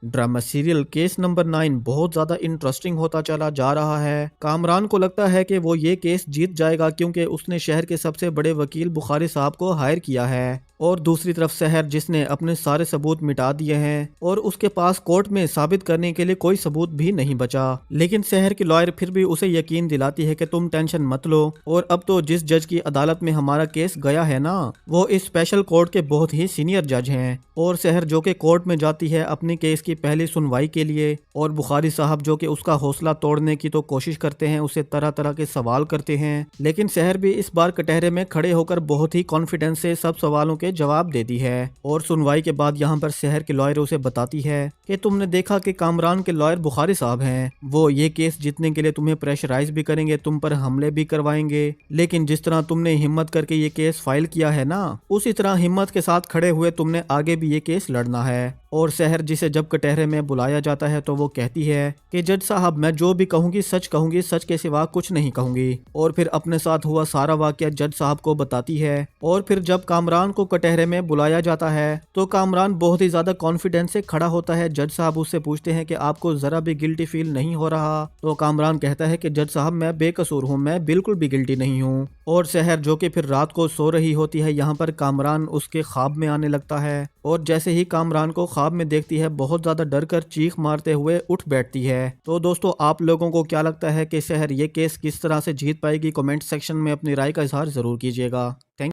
Drama serial case number 9 बहुत ज्यादा interesting होता चला जा रहा है। कामरान को लगता है कि वो ये केस जीत जाएगा क्योंकि उसने शहर के सबसे बड़े वकील बुखारी साहब को हायर किया है। और दूसरी तरफ शहर जिसने अपने सारे सबूत मिटा दिए हैं और उसके पास कोर्ट में साबित करने के लिए कोई सबूत भी नहीं बचा। लेकिन शहर की लॉयर फिर भी उसे यकीन दिलाती है कि तुम टेंशन मत लो, और अब तो जिस जज की अदालत में हमारा केस गया है ना, वो इस स्पेशल कोर्ट के बहुत ही सीनियर जज हैं। और शहर जो कि कोर्ट में जाती है अपनी केस की पहली सुनवाई के लिए, और बुखारी साहब जो कि उसका हौसला तोड़ने की तो कोशिश करते हैं, उसे तरह तरह के सवाल करते हैं। लेकिन शहर भी इस बार कटहरे में खड़े होकर बहुत ही कॉन्फिडेंस से सब सवालों के जवाब देती है। और सुनवाई के बाद यहाँ पर शहर की लॉयर उसे बताती है कि तुमने देखा कि कामरान के लॉयर बुखारी साहब हैं, वो ये केस जीतने के लिए तुम्हें प्रेशराइज भी करेंगे, तुम पर हमले भी करवाएंगे। लेकिन जिस तरह तुमने हिम्मत करके ये केस फाइल किया है ना, उसी तरह हिम्मत के साथ खड़े हुए तुमने आगे भी ये केस लड़ना है। और शहर जिसे जब कटहरे में बुलाया जाता है तो वो कहती है कि जज साहब, मैं जो भी कहूंगी, सच के सिवा कुछ नहीं कहूंगी। और फिर अपने साथ हुआ सारा वाकया जज साहब को बताती है। और फिर जब कामरान को कटहरे में बुलाया जाता है तो कामरान बहुत ही ज्यादा कॉन्फिडेंस से खड़ा होता है। जज साहब उससे पूछते हैं कि आपको जरा भी गिल्टी फील नहीं हो रहा? तो कामरान कहता है कि जज साहब, मैं बेकसूर हूँ, मैं बिल्कुल भी गिल्टी नहीं हूँ। और शहर जो कि फिर रात को सो रही होती है, यहाँ पर कामरान उसके ख्वाब में आने लगता है। और जैसे ही कामरान को ख्वाब में देखती है, बहुत ज्यादा डर कर चीख मारते हुए उठ बैठती है। तो दोस्तों, आप लोगों को क्या लगता है कि शहर ये केस किस तरह से जीत पाएगी? कमेंट सेक्शन में अपनी राय का इजहार जरूर कीजिएगा। थैंक